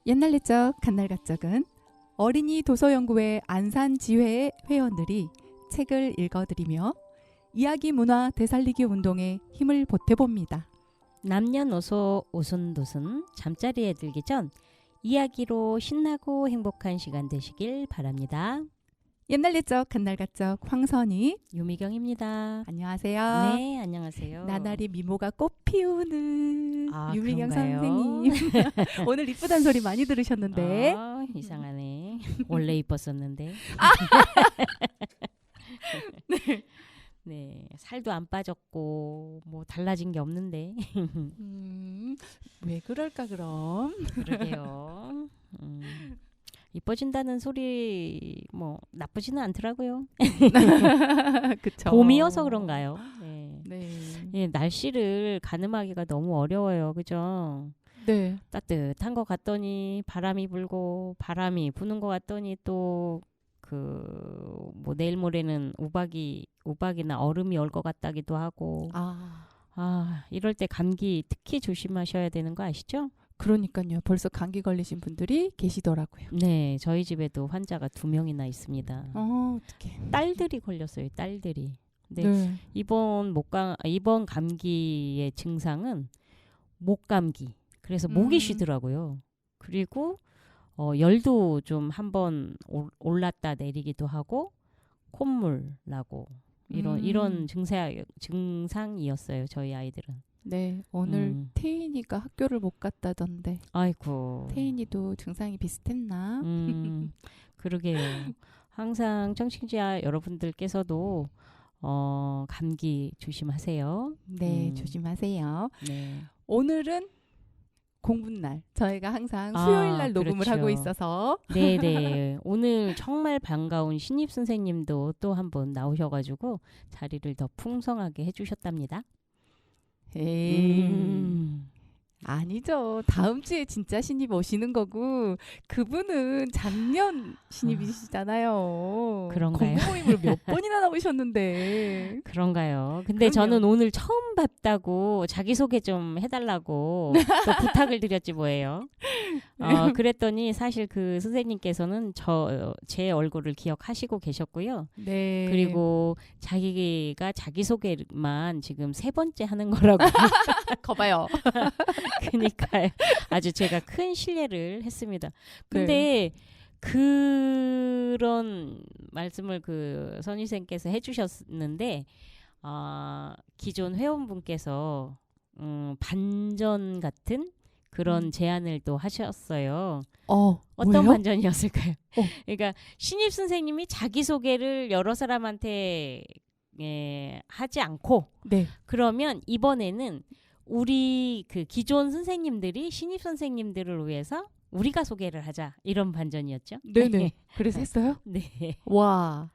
옛날 옛적 간날 가적은 어린이 도서연구회 안산지회의 회원들이 책을 읽어드리며 이야기 문화 되살리기 운동에 힘을 보태봅니다. 남녀노소 오순도순 잠자리에 들기 전 이야기로 신나고 행복한 시간 되시길 바랍니다. 옛날 옛적 간날 가적 황선희 유미경입니다. 안녕하세요. 네, 안녕하세요. 나날이 미모가 꽃 피우는 유미경 그런가요? 선생님. 오늘 이쁘단 소리 많이 들으셨는데 이상하네. 원래 이뻤었는데. 네, 살도 안 빠졌고 뭐 달라진 게 없는데. 왜 그럴까 그럼? 그러게요. 이뻐진다는 소리 뭐 나쁘지는 않더라고요. 그쵸. 봄이어서 그런가요? 네. 네. 예, 날씨를 가늠하기가 너무 어려워요. 그죠? 네. 따뜻한 것 같더니 바람이 불고 바람이 부는 것 같더니 또 뭐 내일 모레는 우박이나 얼음이 올 것 같다기도 하고 이럴 때 감기 특히 조심하셔야 되는 거 아시죠? 그러니까요. 벌써 감기 걸리신 분들이 계시더라고요. 네, 저희 집에도 환자가 2명이나 있습니다. 어떡해. 딸들이 걸렸어요. 딸들이. 근데 네. 이번 감기의 증상은 목감기. 그래서 목이 쉬더라고요. 그리고 열도 좀 한번 올랐다 내리기도 하고 콧물 나고 이런 증상이었어요. 저희 아이들은. 네. 오늘 태인이가 학교를 못 갔다던데. 아이고. 태인이도 증상이 비슷했나? 그러게요. 항상 청취자 여러분들께서도 감기 조심하세요. 네. 조심하세요. 네. 오늘은 공부날. 저희가 항상 수요일 날 녹음을 그렇죠. 하고 있어서. 네네. 오늘 정말 반가운 신입 선생님도 또 한 분 나오셔가지고 자리를 더 풍성하게 해주셨답니다. 에이. 아니죠. 다음 주에 진짜 신입 오시는 거고 그분은 작년 신입이시잖아요. 그런가요? 공부 모임을 몇 번이나 나오셨는데. 그런가요? 근데 그럼요. 저는 오늘 처음 봤다고 자기소개 좀 해달라고 또 부탁을 드렸지 뭐예요. 그랬더니 사실 그 선생님께서는 제 얼굴을 기억하시고 계셨고요. 네. 그리고 자기가 자기소개만 지금 3번째 하는 거라고. 거봐요. 그러니까요. 아주 제가 큰 신뢰를 했습니다. 근데 그런 말씀을 그 선생님께서 해주셨는데 기존 회원분께서 반전 같은 그런 제안을 또 하셨어요. 어떤 뭐예요? 반전이었을까요? 그러니까 신입 선생님이 자기소개를 여러 사람한테 하지 않고 네. 그러면 이번에는 우리 그 기존 선생님들이 신입 선생님들을 위해서 우리가 소개를 하자 이런 반전이었죠. 네네. 그래서 했어요? 네. 와.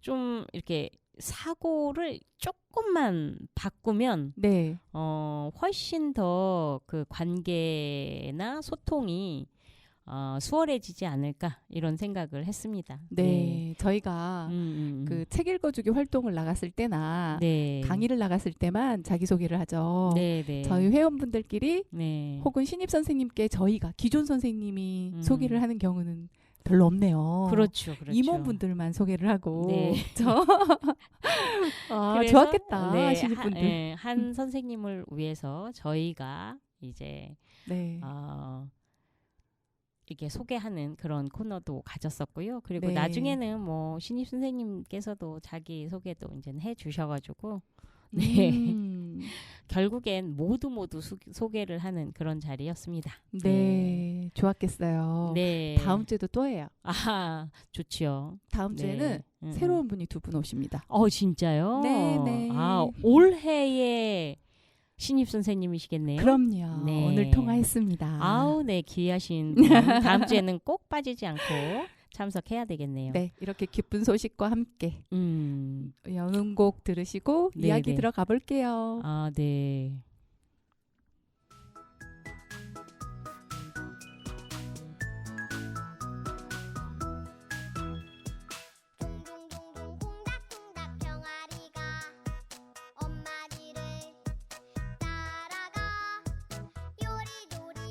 좀 이렇게 사고를 조금만 바꾸면 네. 훨씬 더 그 관계나 소통이 수월해지지 않을까 이런 생각을 했습니다. 네. 저희가 그 책 읽어주기 활동을 나갔을 때나 네. 강의를 나갔을 때만 자기소개를 하죠. 네, 네. 저희 회원분들끼리 네. 혹은 신입 선생님께 저희가 기존 선생님이 소개를 하는 경우는 별로 없네요. 그렇죠. 임원분들만 소개를 하고. 네. 그래서, 좋았겠다. 네, 신입분들. 한 선생님을 위해서 저희가 이제 네. 이게 소개하는 그런 코너도 가졌었고요. 그리고 네. 나중에는 뭐 신입 선생님께서도 자기 소개도 이제 해주셔가지고 네. 결국엔 모두 소개를 하는 그런 자리였습니다. 네. 좋았겠어요. 네. 다음 주에도 또 해요. 좋지요. 다음 주에는 새로운 분이 2분 오십니다. 진짜요? 네. 올해의 신입 선생님이시겠네요. 그럼요. 네. 오늘 통화했습니다. 네. 귀하신 분. 다음 주에는 꼭 빠지지 않고 참석해야 되겠네요. 네. 이렇게 기쁜 소식과 함께 연음곡 들으시고 네, 이야기 네. 들어가 볼게요. 네. 둥둥둥둥 콩닥콩닥 병아리가 엄마 뒤를 따라가 요리조리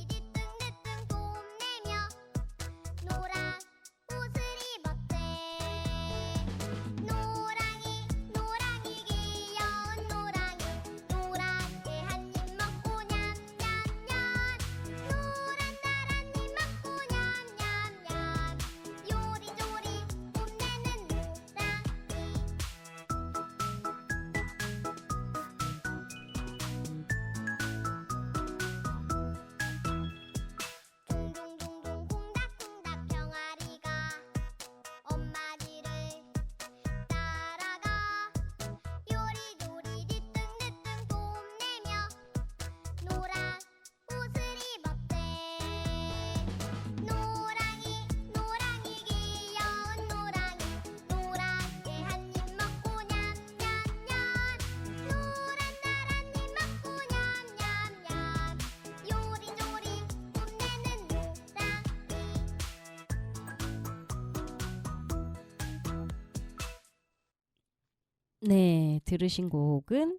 네, 들으신 곡은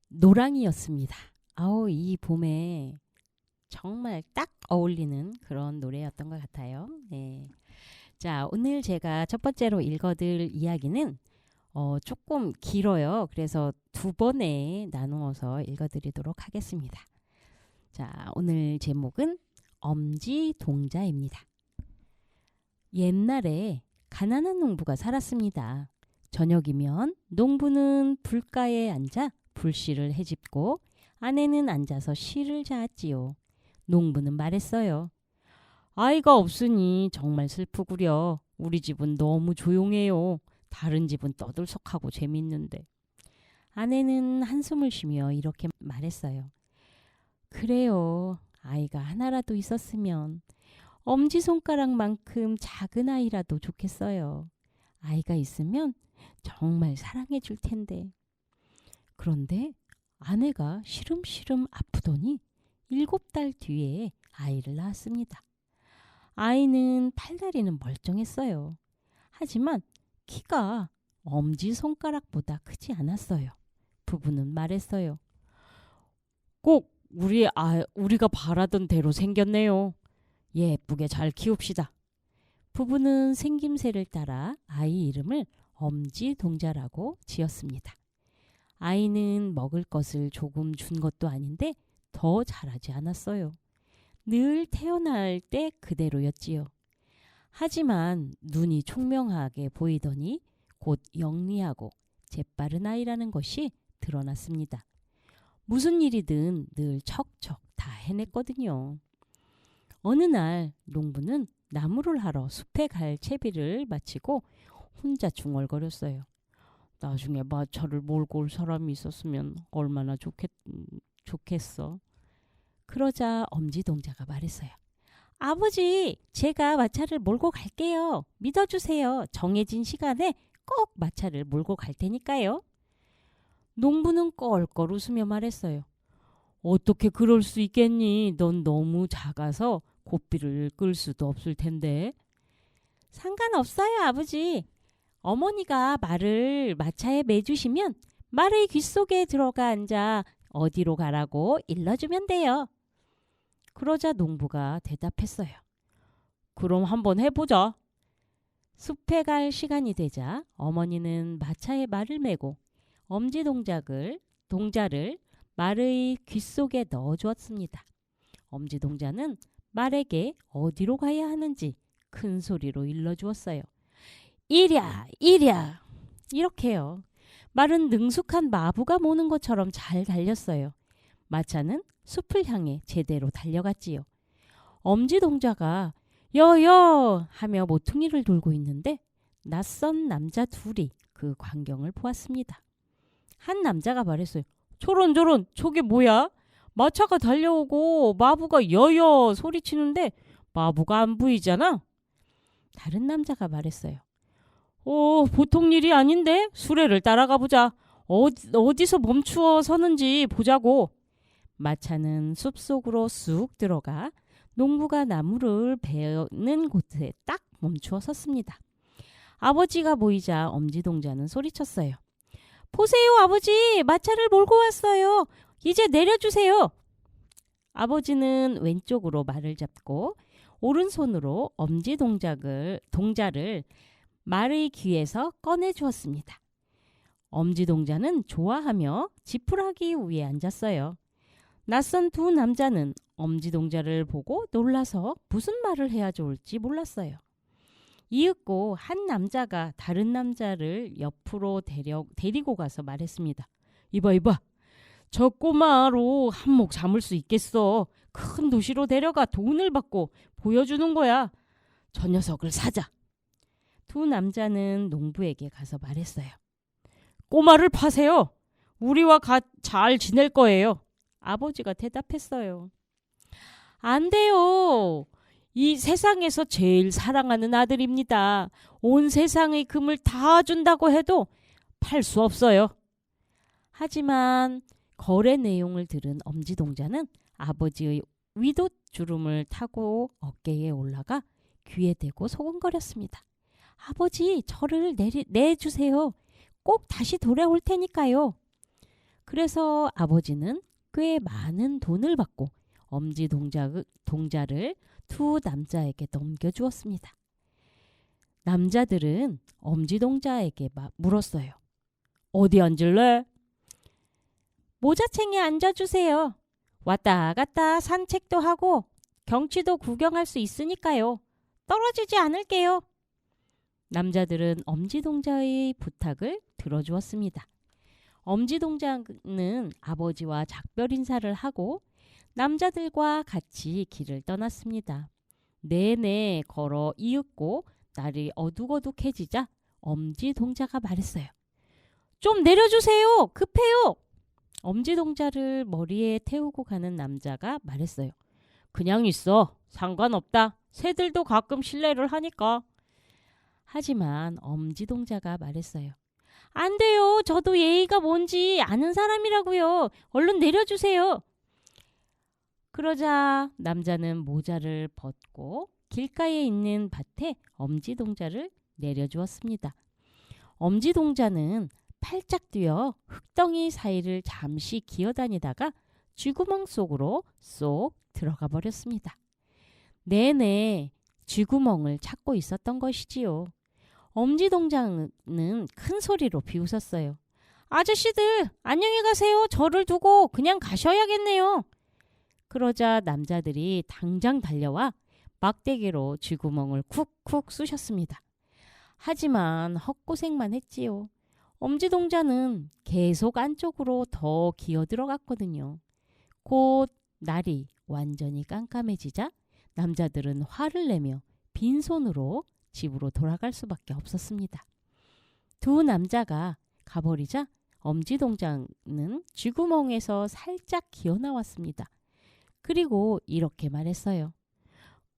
노랑이었습니다. 아우, 이 봄에 정말 딱 어울리는 그런 노래였던 것 같아요. 네. 자, 오늘 제가 첫 번째로 읽어드릴 이야기는 조금 길어요. 그래서 두 번에 나누어서 읽어드리도록 하겠습니다. 자, 오늘 제목은 엄지동자입니다. 옛날에 가난한 농부가 살았습니다. 저녁이면 농부는 불가에 앉아 불씨를 헤집고 아내는 앉아서 시를 자았지요. 농부는 말했어요. 아이가 없으니 정말 슬프구려. 우리 집은 너무 조용해요. 다른 집은 떠들썩하고 재밌는데. 아내는 한숨을 쉬며 이렇게 말했어요. 그래요. 아이가 하나라도 있었으면 엄지손가락만큼 작은 아이라도 좋겠어요. 아이가 있으면 정말 사랑해 줄 텐데. 그런데 아내가 시름시름 아프더니 7달 뒤에 아이를 낳았습니다. 아이는 팔다리는 멀쩡했어요. 하지만 키가 엄지손가락보다 크지 않았어요. 부부는 말했어요. 꼭 우리가 바라던 대로 생겼네요. 예쁘게 잘 키웁시다. 부부는 생김새를 따라 아이 이름을 엄지동자라고 지었습니다. 아이는 먹을 것을 조금 준 것도 아닌데 더 자라지 않았어요. 늘 태어날 때 그대로였지요. 하지만 눈이 총명하게 보이더니 곧 영리하고 재빠른 아이라는 것이 드러났습니다. 무슨 일이든 늘 척척 다 해냈거든요. 어느 날 농부는 나무를 하러 숲에 갈 채비를 마치고 혼자 중얼거렸어요. 나중에 마차를 몰고 올 사람이 있었으면 얼마나 좋겠어. 그러자 엄지동자가 말했어요. 아버지, 제가 마차를 몰고 갈게요. 믿어주세요. 정해진 시간에 꼭 마차를 몰고 갈 테니까요. 농부는 껄껄 웃으며 말했어요. 어떻게 그럴 수 있겠니? 넌 너무 작아서 고삐를 끌 수도 없을 텐데. 상관없어요, 아버지. 어머니가 말을 마차에 매주시면 말의 귓속에 들어가 앉아 어디로 가라고 일러주면 돼요. 그러자 농부가 대답했어요. 그럼 한번 해보자. 숲에 갈 시간이 되자 어머니는 마차에 말을 메고 엄지동자를 말의 귓속에 넣어주었습니다. 엄지동자는 말에게 어디로 가야 하는지 큰 소리로 일러주었어요. 이랴 이랴 이렇게요. 말은 능숙한 마부가 모는 것처럼 잘 달렸어요. 마차는 숲을 향해 제대로 달려갔지요. 엄지동자가 여여 하며 모퉁이를 돌고 있는데 낯선 남자 둘이 그 광경을 보았습니다. 한 남자가 말했어요. 저런 저게 뭐야? 마차가 달려오고 마부가 여여 소리치는데 마부가 안 보이잖아. 다른 남자가 말했어요. 보통 일이 아닌데 수레를 따라가 보자. 어디서 멈추어 서는지 보자고. 마차는 숲속으로 쑥 들어가 농부가 나무를 베는 곳에 딱 멈추어 섰습니다. 아버지가 보이자 엄지동자는 소리쳤어요. 보세요, 아버지. 마차를 몰고 왔어요. 이제 내려주세요. 아버지는 왼쪽으로 말을 잡고 오른손으로 엄지동자를 말의 귀에서 꺼내 주었습니다. 엄지동자는 좋아하며 지푸라기 위에 앉았어요. 낯선 두 남자는 엄지동자를 보고 놀라서 무슨 말을 해야 좋을지 몰랐어요. 이윽고 한 남자가 다른 남자를 옆으로 데리고 가서 말했습니다. 이봐. 저 꼬마로 한몫 잡을 수 있겠어. 큰 도시로 데려가 돈을 받고 보여주는 거야. 저 녀석을 사자. 두 남자는 농부에게 가서 말했어요. 꼬마를 파세요. 우리와 잘 지낼 거예요. 아버지가 대답했어요. 안 돼요. 이 세상에서 제일 사랑하는 아들입니다. 온 세상의 금을 다 준다고 해도 팔 수 없어요. 하지만 거래 내용을 들은 엄지동자는 아버지의 위도주름을 타고 어깨에 올라가 귀에 대고 소곤거렸습니다. 아버지, 저를 내주세요. 꼭 다시 돌아올 테니까요. 그래서 아버지는 꽤 많은 돈을 받고 엄지 동자를 두 남자에게 넘겨주었습니다. 남자들은 엄지 동자에게 물었어요. 어디 앉을래? 모자챙에 앉아주세요. 왔다 갔다 산책도 하고 경치도 구경할 수 있으니까요. 떨어지지 않을게요. 남자들은 엄지동자의 부탁을 들어주었습니다. 엄지동자는 아버지와 작별 인사를 하고 남자들과 같이 길을 떠났습니다. 내내 걸어 이윽고 날이 어둑어둑해지자 엄지동자가 말했어요. 좀 내려주세요. 급해요. 엄지동자를 머리에 태우고 가는 남자가 말했어요. 그냥 있어. 상관없다. 새들도 가끔 실례를 하니까. 하지만 엄지동자가 말했어요. 안 돼요. 저도 예의가 뭔지 아는 사람이라고요. 얼른 내려주세요. 그러자 남자는 모자를 벗고 길가에 있는 밭에 엄지동자를 내려주었습니다. 엄지동자는 팔짝 뛰어 흙덩이 사이를 잠시 기어다니다가 쥐구멍 속으로 쏙 들어가 버렸습니다. 내내 쥐구멍을 찾고 있었던 것이지요. 엄지동자는 큰 소리로 비웃었어요. 아저씨들 안녕히 가세요. 저를 두고 그냥 가셔야겠네요. 그러자 남자들이 당장 달려와 막대기로 쥐구멍을 쿡쿡 쑤셨습니다. 하지만 헛고생만 했지요. 엄지동자는 계속 안쪽으로 더 기어 들어갔거든요. 곧 날이 완전히 깜깜해지자 남자들은 화를 내며 빈손으로 집으로 돌아갈 수밖에 없었습니다. 두 남자가 가버리자 엄지동자는 쥐구멍에서 살짝 기어 나왔습니다. 그리고 이렇게 말했어요.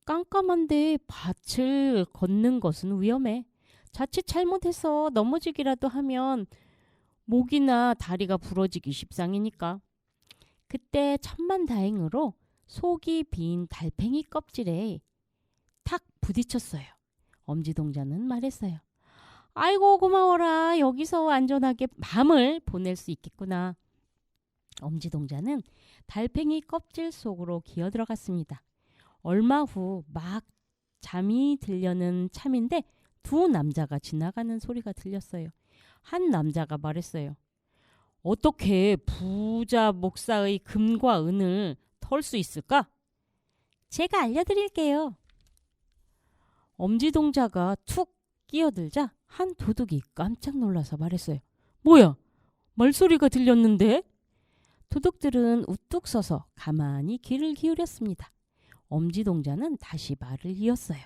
깜깜한데 밭을 걷는 것은 위험해. 자칫 잘못해서 넘어지기라도 하면 목이나 다리가 부러지기 십상이니까. 그때 천만다행으로 속이 빈 달팽이 껍질에 탁 부딪혔어요. 엄지동자는 말했어요. 아이고 고마워라. 여기서 안전하게 밤을 보낼 수 있겠구나. 엄지동자는 달팽이 껍질 속으로 기어 들어갔습니다. 얼마 후 막 잠이 들려는 참인데 두 남자가 지나가는 소리가 들렸어요. 한 남자가 말했어요. 어떻게 부자 목사의 금과 은을 털 수 있을까? 제가 알려드릴게요. 엄지동자가 툭 끼어들자 한 도둑이 깜짝 놀라서 말했어요. 뭐야? 말소리가 들렸는데? 도둑들은 우뚝 서서 가만히 귀를 기울였습니다. 엄지동자는 다시 말을 이었어요.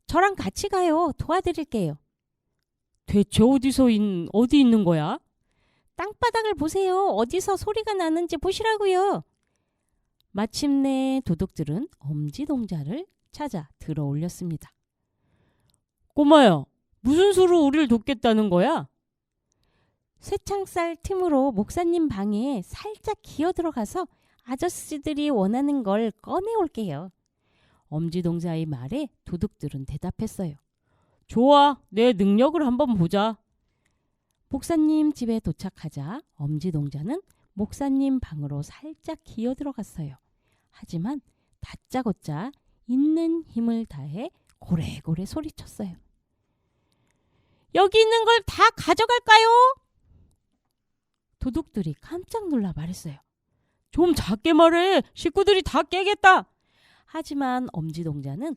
저랑 같이 가요. 도와드릴게요. 대체 어디 있는 거야? 땅바닥을 보세요. 어디서 소리가 나는지 보시라고요. 마침내 도둑들은 엄지동자를 찾아 들어 올렸습니다. 꼬마야, 무슨 수로 우리를 돕겠다는 거야? 쇠창살 틈으로 목사님 방에 살짝 기어 들어가서 아저씨들이 원하는 걸 꺼내올게요. 엄지동자의 말에 도둑들은 대답했어요. 좋아, 내 능력을 한번 보자. 목사님 집에 도착하자 엄지동자는 목사님 방으로 살짝 기어 들어갔어요. 하지만 다짜고짜 있는 힘을 다해 고래고래 소리쳤어요. 여기 있는 걸 다 가져갈까요? 도둑들이 깜짝 놀라 말했어요. 좀 작게 말해. 식구들이 다 깨겠다. 하지만 엄지동자는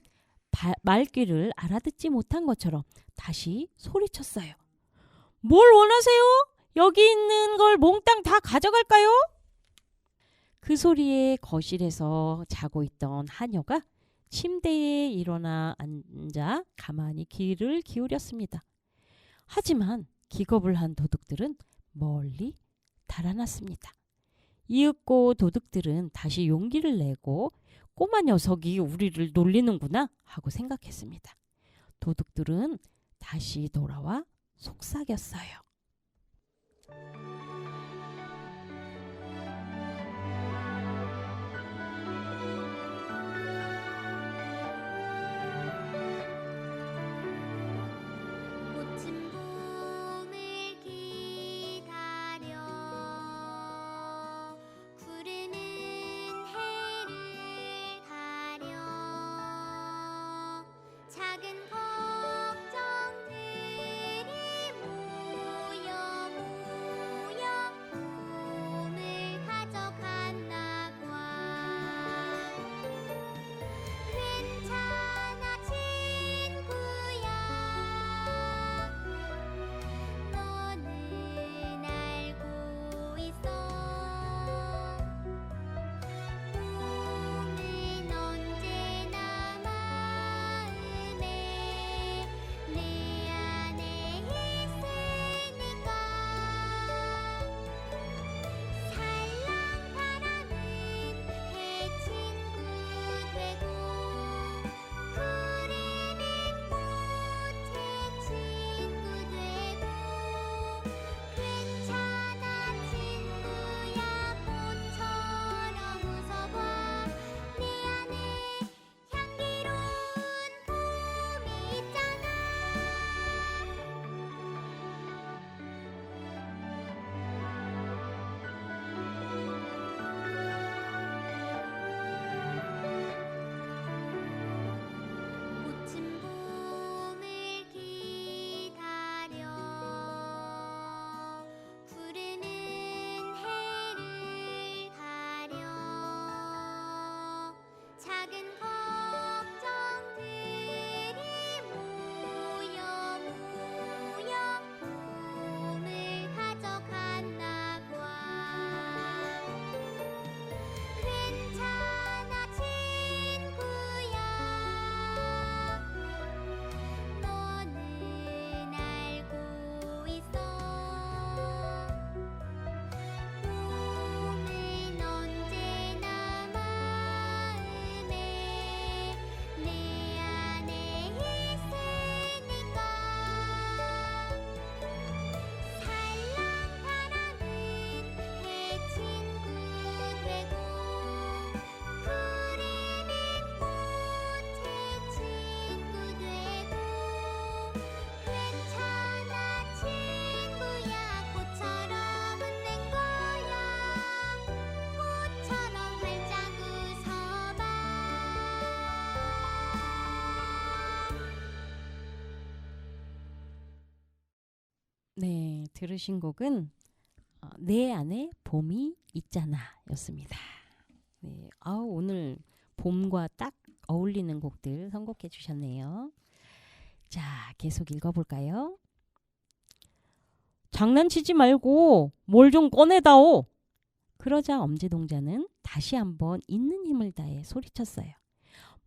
말귀를 알아듣지 못한 것처럼 다시 소리쳤어요. 뭘 원하세요? 여기 있는 걸 몽땅 다 가져갈까요? 그 소리에 거실에서 자고 있던 하녀가 침대에 일어나 앉아 가만히 귀를 기울였습니다. 하지만 기겁을 한 도둑들은 멀리 달아났습니다. 이윽고 도둑들은 다시 용기를 내고 꼬마 녀석이 우리를 놀리는구나 하고 생각했습니다. 도둑들은 다시 돌아와 속삭였어요. 꽃은 봄을 네, 들으신 곡은 내 안에 봄이 있잖아 였습니다. 네, 오늘 봄과 딱 어울리는 곡들 선곡해 주셨네요. 자, 계속 읽어볼까요? 장난치지 말고 뭘 좀 꺼내다오. 그러자 엄지동자는 다시 한번 있는 힘을 다해 소리쳤어요.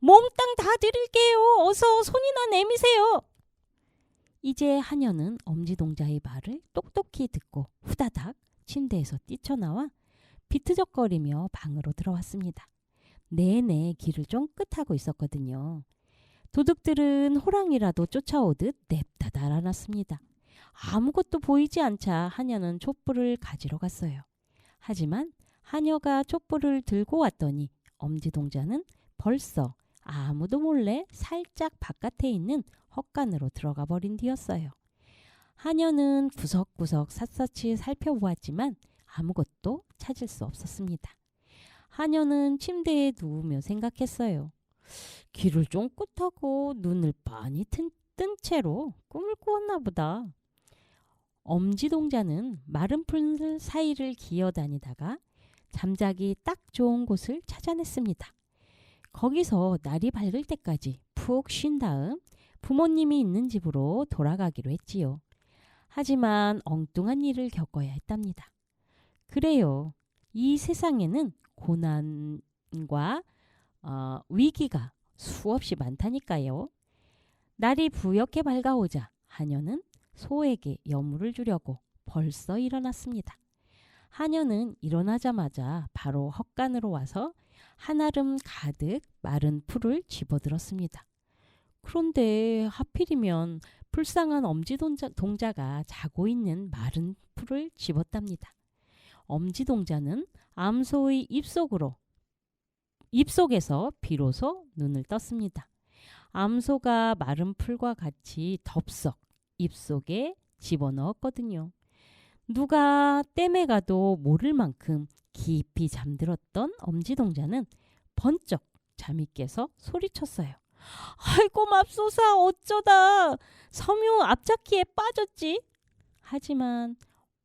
몽땅 다 드릴게요. 어서 손이나 내미세요. 이제 하녀는 엄지동자의 말을 똑똑히 듣고 후다닥 침대에서 뛰쳐나와 비트적거리며 방으로 들어왔습니다. 내내 길을 쫑긋하고 있었거든요. 도둑들은 호랑이라도 쫓아오듯 냅다 달아났습니다. 아무것도 보이지 않자 하녀는 촛불을 가지러 갔어요. 하지만 하녀가 촛불을 들고 왔더니 엄지동자는 벌써 아무도 몰래 살짝 바깥에 있는 헛간으로 들어가 버린 뒤였어요. 하녀는 구석구석 샅샅이 살펴보았지만 아무것도 찾을 수 없었습니다. 하녀는 침대에 누우며 생각했어요. 귀를 쫑긋하고 눈을 빤히 뜬 채로 꿈을 꾸었나 보다. 엄지동자는 마른 풀 사이를 기어다니다가 잠자기 딱 좋은 곳을 찾아냈습니다. 거기서 날이 밝을 때까지 푹 쉰 다음 부모님이 있는 집으로 돌아가기로 했지요. 하지만 엉뚱한 일을 겪어야 했답니다. 그래요. 이 세상에는 고난과 위기가 수없이 많다니까요. 날이 부옇게 밝아오자 하녀는 소에게 여물을 주려고 벌써 일어났습니다. 하녀는 일어나자마자 바로 헛간으로 와서 한아름 가득 마른 풀을 집어들었습니다. 그런데 하필이면 불쌍한 엄지동자가 자고 있는 마른 풀을 집었답니다. 엄지동자는 암소의 입속에서 비로소 눈을 떴습니다. 암소가 마른 풀과 같이 덥석 입속에 집어넣었거든요. 누가 땜에 가도 모를 만큼 깊이 잠들었던 엄지동자는 번쩍 잠이 깨서 소리쳤어요. 아이고 맙소사, 어쩌다 섬유 앞잡기에 빠졌지. 하지만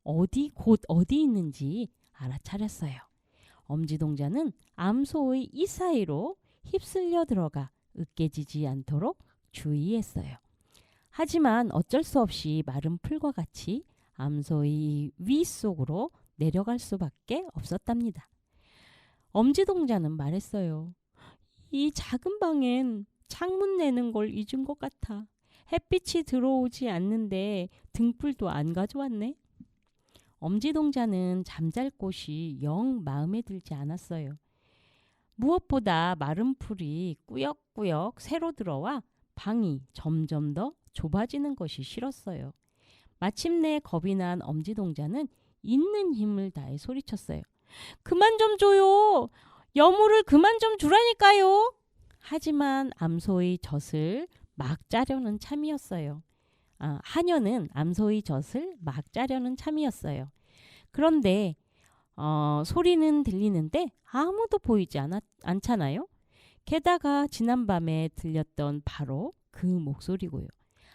곧 어디 있는지 알아차렸어요. 엄지동자는 암소의 이 사이로 휩쓸려 들어가 으깨지지 않도록 주의했어요. 하지만 어쩔 수 없이 마른 풀과 같이 암소의 위 속으로 내려갈 수밖에 없었답니다. 엄지동자는 말했어요. 이 작은 방엔 창문 내는 걸 잊은 것 같아. 햇빛이 들어오지 않는데 등불도 안 가져왔네. 엄지동자는 잠잘 곳이 영 마음에 들지 않았어요. 무엇보다 마른 풀이 꾸역꾸역 새로 들어와 방이 점점 더 좁아지는 것이 싫었어요. 마침내 겁이 난 엄지동자는 있는 힘을 다해 소리쳤어요. 그만 좀 줘요. 여물을 그만 좀 주라니까요. 하지만 암소의 젖을 막 짜려는 참이었어요. 하녀는 암소의 젖을 막 짜려는 참이었어요. 그런데 소리는 들리는데 아무도 보이지 않잖아요. 게다가 지난밤에 들렸던 바로 그 목소리고요.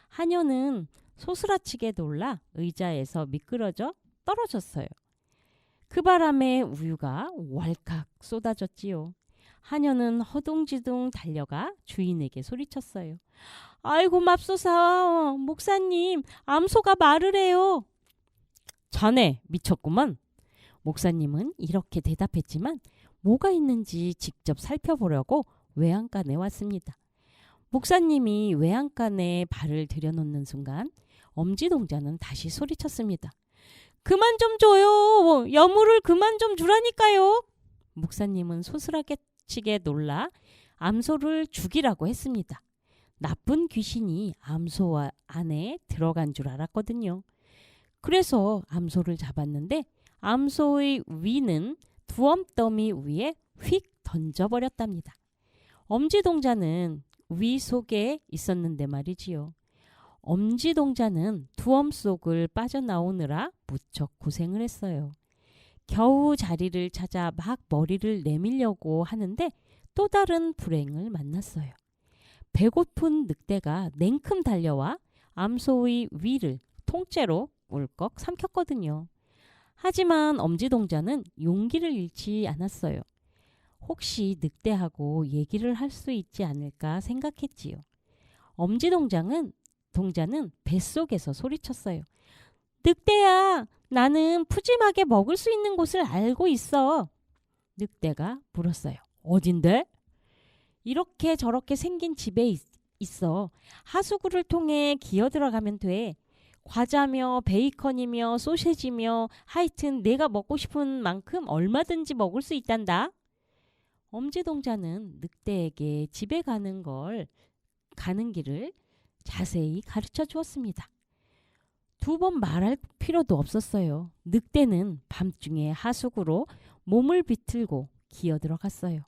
하녀는 소스라치게 놀라 의자에서 미끄러져 떨어졌어요. 그 바람에 우유가 왈칵 쏟아졌지요. 하녀는 허둥지둥 달려가 주인에게 소리쳤어요. 아이고 맙소사, 목사님, 암소가 말을 해요. 자네 미쳤구만. 목사님은 이렇게 대답했지만 뭐가 있는지 직접 살펴보려고 외양간에 왔습니다. 목사님이 외양간에 발을 들여놓는 순간 엄지동자는 다시 소리쳤습니다. 그만 좀 줘요. 여물을 그만 좀 주라니까요. 목사님은 소스라치게 놀라 암소를 죽이라고 했습니다. 나쁜 귀신이 암소 안에 들어간 줄 알았거든요. 그래서 암소를 잡았는데 암소의 위는 두엄더미 위에 휙 던져버렸답니다. 엄지동자는 위 속에 있었는데 말이지요. 엄지동자는 두엄 속을 빠져나오느라 무척 고생을 했어요. 겨우 자리를 찾아 막 머리를 내밀려고 하는데 또 다른 불행을 만났어요. 배고픈 늑대가 냉큼 달려와 암소의 위를 통째로 울컥 삼켰거든요. 하지만 엄지동자는 용기를 잃지 않았어요. 혹시 늑대하고 얘기를 할 수 있지 않을까 생각했지요. 엄지동자는 뱃속에서 소리쳤어요. 늑대야, 나는 푸짐하게 먹을 수 있는 곳을 알고 있어. 늑대가 물었어요. 어딘데? 이렇게 저렇게 생긴 집에 있어. 하수구를 통해 기어 들어가면 돼. 과자며 베이컨이며 소세지며 하여튼 내가 먹고 싶은 만큼 얼마든지 먹을 수 있단다. 엄지동자는 늑대에게 집에 가는 길을 자세히 가르쳐 주었습니다. 2번 말할 필요도 없었어요. 늑대는 밤중에 하수구로 몸을 비틀고 기어 들어갔어요.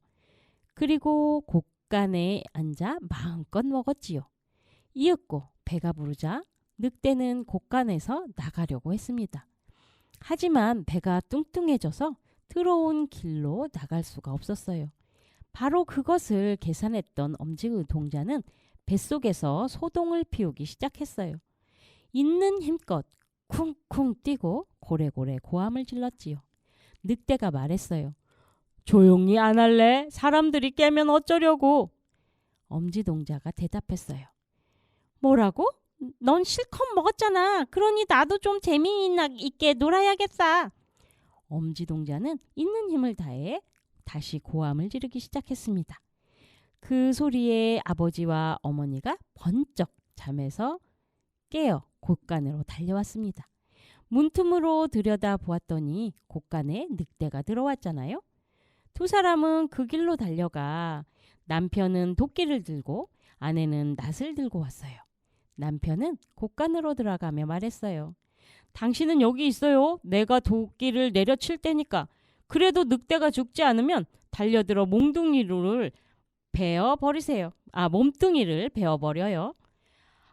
그리고 곳간에 앉아 마음껏 먹었지요. 이윽고 배가 부르자 늑대는 곳간에서 나가려고 했습니다. 하지만 배가 뚱뚱해져서 들어온 길로 나갈 수가 없었어요. 바로 그것을 계산했던 엄지동자는 뱃속에서 소동을 피우기 시작했어요. 있는 힘껏 쿵쿵 뛰고 고래고래 고함을 질렀지요. 늑대가 말했어요. 조용히 안 할래? 사람들이 깨면 어쩌려고? 엄지동자가 대답했어요. 뭐라고? 넌 실컷 먹었잖아. 그러니 나도 좀 재미있게 놀아야겠어. 엄지동자는 있는 힘을 다해 다시 고함을 지르기 시작했습니다. 그 소리에 아버지와 어머니가 번쩍 잠에서 깨어 곳간으로 달려왔습니다. 문틈으로 들여다보았더니 곳간에 늑대가 들어왔잖아요. 2 사람은 그 길로 달려가 남편은 도끼를 들고 아내는 낫을 들고 왔어요. 남편은 곳간으로 들어가며 말했어요. 당신은 여기 있어요. 내가 도끼를 내려칠 테니까. 그래도 늑대가 죽지 않으면 달려들어 몸뚱이를 베어버려요.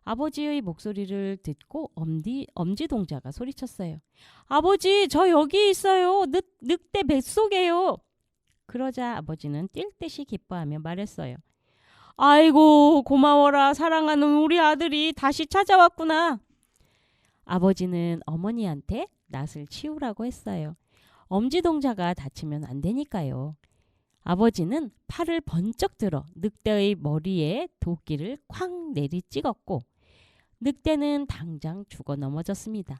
아버지의 목소리를 듣고 엄지동자가 소리쳤어요. 아버지, 저 여기 있어요. 늑대 뱃속에요. 그러자 아버지는 뛸 듯이 기뻐하며 말했어요. 아이고, 고마워라. 사랑하는 우리 아들이 다시 찾아왔구나. 아버지는 어머니한테 낫을 치우라고 했어요. 엄지동자가 다치면 안 되니까요. 아버지는 팔을 번쩍 들어 늑대의 머리에 도끼를 쾅 내리찍었고 늑대는 당장 죽어 넘어졌습니다.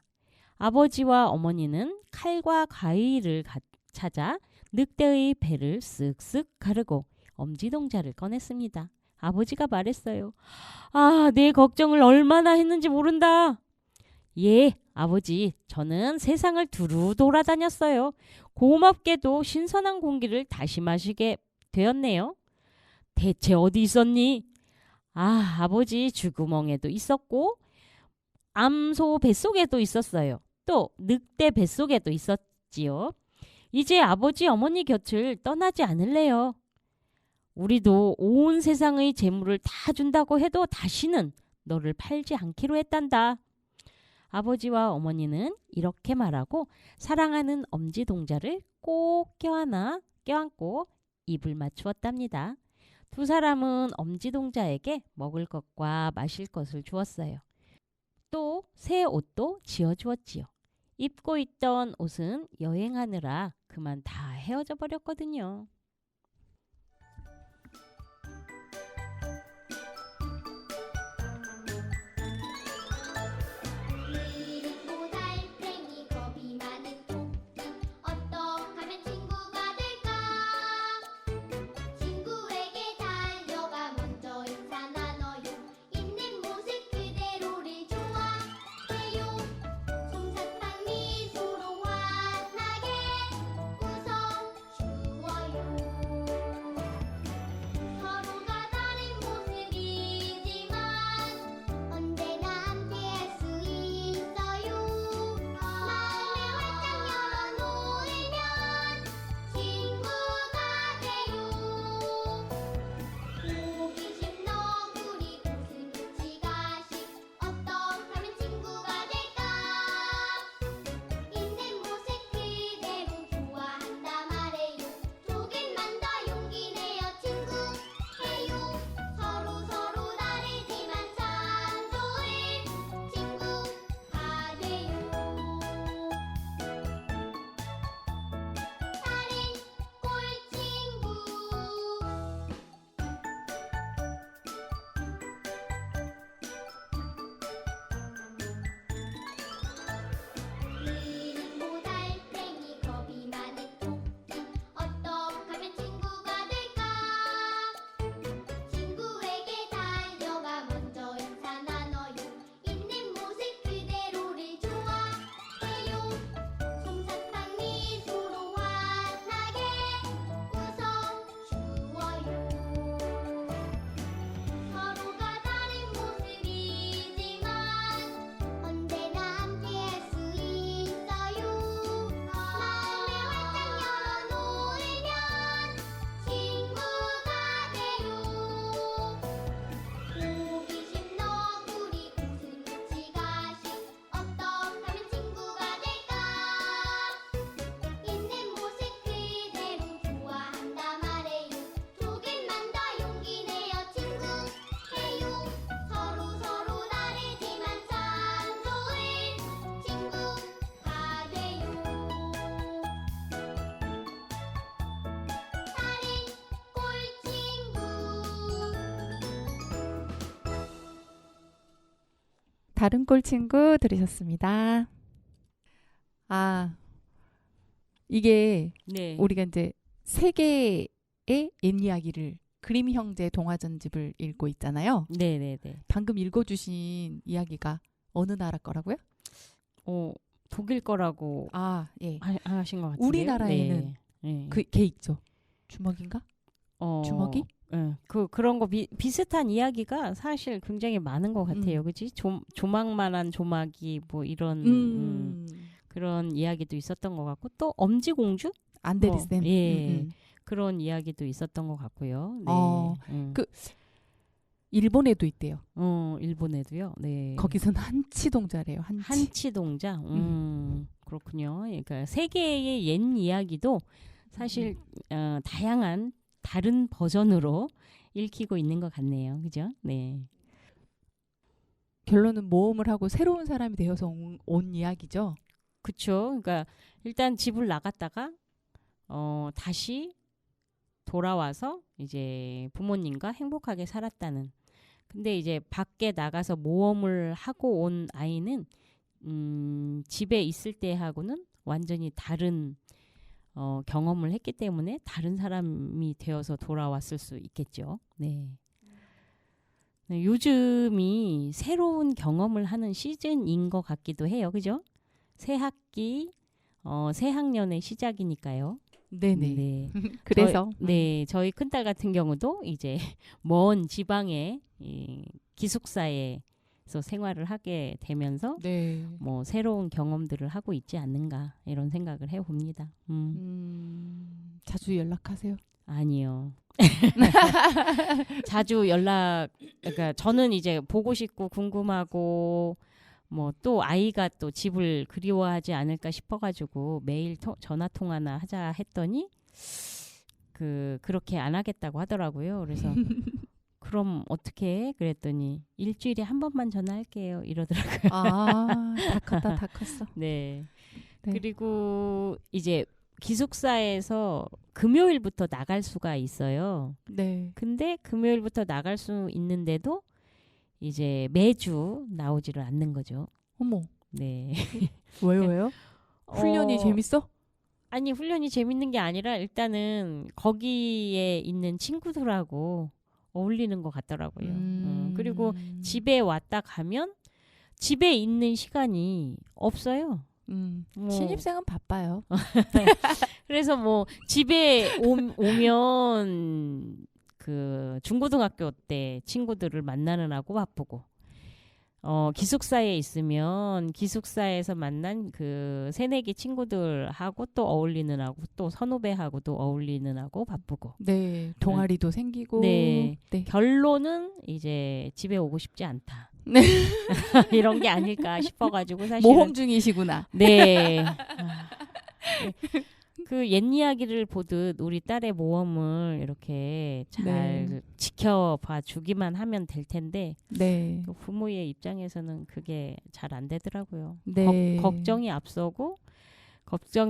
아버지와 어머니는 칼과 가위를 찾아 늑대의 배를 쓱쓱 가르고 엄지동자를 꺼냈습니다. 아버지가 말했어요. 아, 내 걱정을 얼마나 했는지 모른다. 예, 아버지, 저는 세상을 두루 돌아다녔어요. 고맙게도 신선한 공기를 다시 마시게 되었네요. 대체 어디 있었니? 아, 아버지, 쥐구멍에도 있었고 암소 뱃속에도 있었어요. 또 늑대 뱃속에도 있었지요. 이제 아버지 어머니 곁을 떠나지 않을래요. 우리도 온 세상의 재물을 다 준다고 해도 다시는 너를 팔지 않기로 했단다. 아버지와 어머니는 이렇게 말하고 사랑하는 엄지동자를 꼭 껴안고 입을 맞추었답니다. 2 사람은 엄지동자에게 먹을 것과 마실 것을 주었어요. 또 새 옷도 지어주었지요. 입고 있던 옷은 여행하느라 그만 다 헤어져 버렸거든요. 그리고 달팽이 겁이 많은 토끼 어떡하면 친구가 될까? 친구에게 달려가 먼저 인사 나눠요. 있는 모습 그대로를 좋아해요. 솜사탕 미소로 환하게 웃어 주어요. 다른 꼴 친구 들으셨습니다. 아, 이게 네. 우리가 이제 세계의 옛 이야기를 그림 형제 동화 전집을 읽고 있잖아요. 네네네. 방금 읽어주신 이야기가 어느 나라 거라고요? 독일 거라고 아, 예. 하신 것 같은데요. 우리나라에는 네. 걔 있죠. 주먹인가? 주먹이? 그런 거 비슷한 이야기가 사실 굉장히 많은 것 같아요. 그지? 조막만한 조막이 뭐 이런 그런 이야기도 있었던 것 같고 또 엄지공주? 안데르센. 예. 그런 이야기도 있었던 것 같고요. 네. 그 일본에도 있대요. 일본에도요. 네. 거기서는 한치동자래요. 한치동자. 그렇군요. 그러니까 세계의 옛 이야기도 사실 다양한 다른 버전으로 읽히고 있는 것 같네요. 그죠? 네. 결론은 모험을 하고 새로운 사람이 되어서 온 이야기죠. 그렇죠. 그러니까 일단 집을 나갔다가 다시 돌아와서 이제 부모님과 행복하게 살았다는. 근데 이제 밖에 나가서 모험을 하고 온 아이는 집에 있을 때하고는 완전히 다른 경험을 했기 때문에 다른 사람이 되어서 돌아왔을 수 있겠죠. 네. 네, 요즘이 새로운 경험을 하는 시즌인 것 같기도 해요. 그죠? 새 학기, 새 학년의 시작이니까요. 네네. 네. 그래서 저희 큰딸 같은 경우도 이제 먼 지방의 기숙사에서 생활을 하게 되면서 네. 뭐 새로운 경험들을 하고 있지 않는가 이런 생각을 해봅니다. 자주 연락하세요? 아니요. 자주 그러니까 저는 이제 보고 싶고 궁금하고 뭐 또 아이가 또 집을 그리워하지 않을까 싶어가지고 매일 전화 통화나 하자 했더니 그렇게 안 하겠다고 하더라고요. 그래서 그럼 어떻게 해? 그랬더니 일주일에 한 번만 전화할게요. 이러더라고요. 다 컸다, 다 컸어. 네. 네. 그리고 이제 기숙사에서 금요일부터 나갈 수가 있어요. 네. 근데 금요일부터 나갈 수 있는데도 이제 매주 나오지를 않는 거죠. 어머. 네. 왜요? 훈련이 재밌어? 아니, 훈련이 재밌는 게 아니라 일단은 거기에 있는 친구들하고 어울리는 것 같더라고요. 그리고 집에 왔다 가면 집에 있는 시간이 없어요. 신입생은 바빠요. 그래서 뭐 집에 오면 그 중고등학교 때 친구들을 만나느라고 바쁘고 기숙사에 있으면 기숙사에서 만난 그 새내기 친구들하고 또 어울리느라고 또 선후배하고도 어울리느라고 바쁘고 네. 동아리도 생기고 네. 결론은 이제 집에 오고 싶지 않다. 네. 이런 게 아닐까 싶어가지고 사실 모험 중이시구나. 네. 그 옛 이야기를 보듯 우리 딸의 모험을 이렇게 잘 지켜봐 주기만 하면 될 텐데 네. 그 부모의 입장에서는 그게 잘 안 되더라고요. 네. 걱정이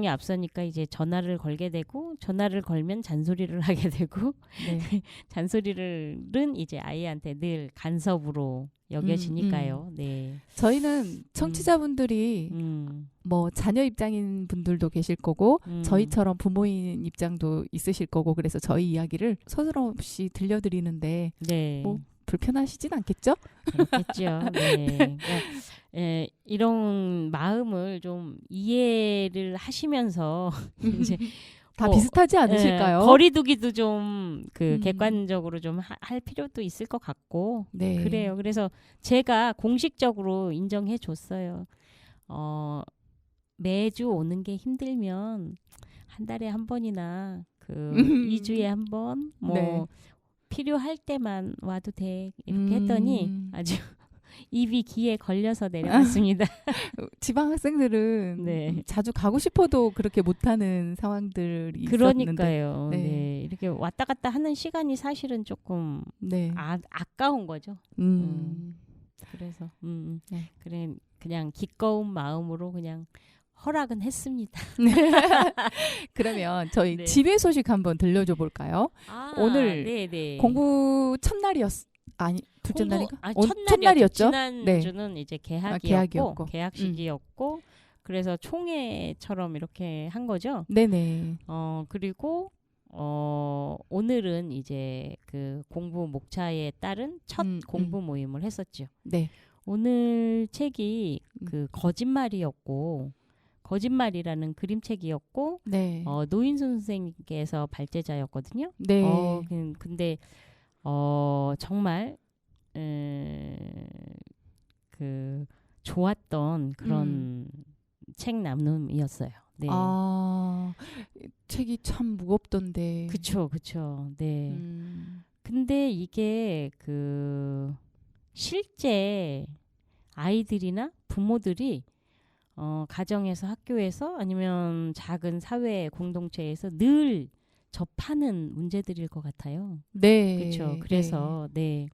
앞서니까 이제 전화를 걸게 되고 전화를 걸면 잔소리를 하게 되고 잔소리는 이제 아이한테 늘 간섭으로 여겨지니까요. 네. 저희는 청취자분들이 뭐 자녀 입장인 분들도 계실 거고 저희처럼 부모인 입장도 있으실 거고 그래서 저희 이야기를 서슴없이 들려드리는데 뭐 불편하시진 않겠죠? 그렇겠죠. 네. 그러니까, 이런 마음을 좀 이해를 하시면서 이제 다 비슷하지 않으실까요? 거리두기도 좀 객관적으로 좀 할 필요도 있을 것 같고 그래요. 그래서 제가 공식적으로 인정해 줬어요. 매주 오는 게 힘들면 한 달에 한 번이나 2주에 한 번 뭐 필요할 때만 와도 돼 이렇게 했더니 아주 입이 귀에 걸려서 내려갔습니다. 지방 학생들은 자주 가고 싶어도 그렇게 못하는 상황들이 그러니까요. 있었는데. 네. 이렇게 왔다 갔다 하는 시간이 사실은 조금 아까운 거죠. 그래서 그냥 기꺼운 마음으로 그냥 허락은 했습니다. 그러면 저희 집의 소식 한번 들려줘 볼까요? 오늘 공부 첫날이었 아니 둘째 날인가? 첫날이었죠. 첫날이었죠. 네. 지난주는 이제 계약이었고. 계약식이었고 그래서 총회처럼 이렇게 한 거죠. 네네. 그리고 오늘은 이제 그 공부 목차에 따른 첫 공부 모임을 했었죠. 네. 오늘 책이 그 거짓말이었고 거짓말이라는 그림책이었고 네. 노인순 선생님께서 발제자였거든요. 네. 근데 정말 그 좋았던 그런 책 나눔이었어요. 네. 책이 참 무겁던데. 그쵸. 네. 근데 이게 그 실제 아이들이나 부모들이 가정에서 학교에서 아니면 작은 사회 공동체에서 늘 접하는 문제들일 것 같아요. 네. 그렇죠. 그래서 네.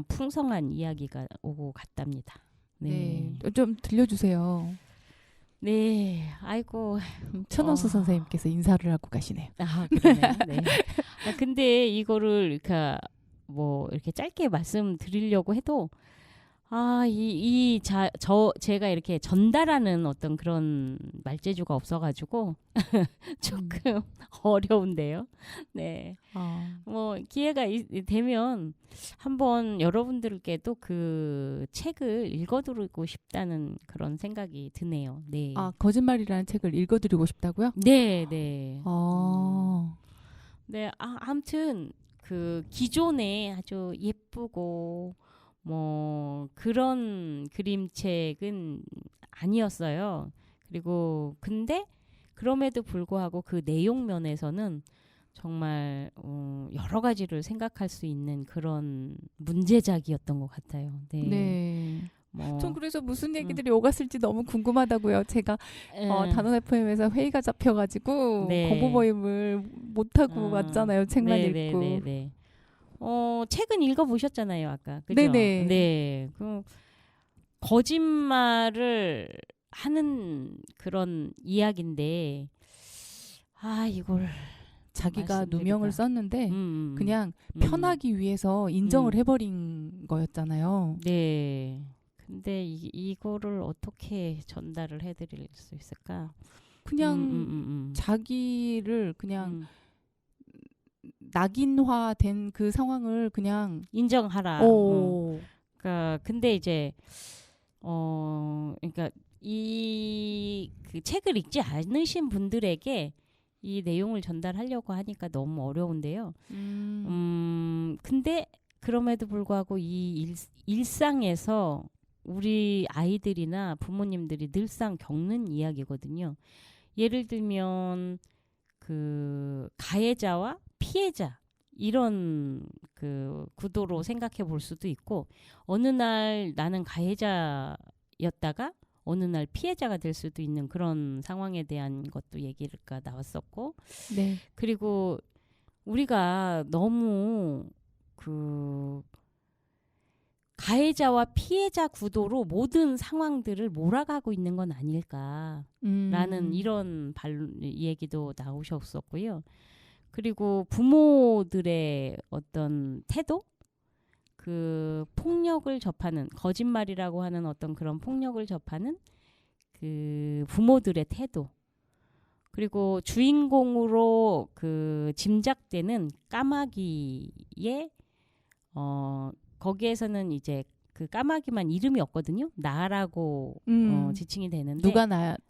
풍성한 이야기가 오고 갔답니다. 네. 좀 들려주세요. 네. 아이고. 천원수 선생님께서 인사를 하고 가시네요. 그러네요. 네. 근데 이거를 뭐 이렇게 짧게 말씀드리려고 해도 제가 이렇게 전달하는 어떤 그런 말재주가 없어가지고 조금 어려운데요. 네. 뭐 기회가 되면 한번 여러분들께도 그 책을 읽어드리고 싶다는 그런 생각이 드네요. 네. 거짓말이라는 책을 읽어드리고 싶다고요? 네. 네. 아무튼 그 기존에 아주 예쁘고 뭐 그런 그림책은 아니었어요. 그리고 근데 그럼에도 불구하고 그 내용 면에서는 정말 여러 가지를 생각할 수 있는 그런 문제작이었던 것 같아요. 네. 전 그래서 무슨 얘기들이 오갔을지 너무 궁금하다고요. 제가 단원 FM에서 회의가 잡혀가지고 공부 모임을 못하고 왔잖아요. 책만 읽고. 책은 읽어보셨잖아요, 아까. 그죠? 네네. 네. 거짓말을 하는 그런 이야기인데, 이걸. 자기가 누명을 썼는데, 그냥 편하기 위해서 인정을 해버린 거였잖아요. 네. 근데 이거를 어떻게 전달을 해드릴 수 있을까? 그냥 자기를 그냥 낙인화된 그 상황을 그냥 인정하라. 그러니까 근데 이제 그러니까 그 책을 읽지 않으신 분들에게 이 내용을 전달하려고 하니까 너무 어려운데요. 근데 그럼에도 불구하고 이 일상에서 우리 아이들이나 부모님들이 늘상 겪는 이야기거든요. 예를 들면 그 가해자와 피해자 이런 그 구도로 생각해 볼 수도 있고 어느 날 나는 가해자였다가 어느 날 피해자가 될 수도 있는 그런 상황에 대한 것도 얘기가 나왔었고 네. 그리고 우리가 너무 그 가해자와 피해자 구도로 모든 상황들을 몰아가고 있는 건 아닐까라는 이런 얘기도 나오셨었고요. 그리고 부모들의 어떤 태도? 그 폭력을 접하는 거짓말이라고 하는 어떤 그런 폭력을 접하는 그 부모들의 태도. 그리고 주인공으로 그 짐작되는 까마귀의 거기에서는 이제 그 까마귀만 이름이 없거든요. 나라고 지칭이 되는데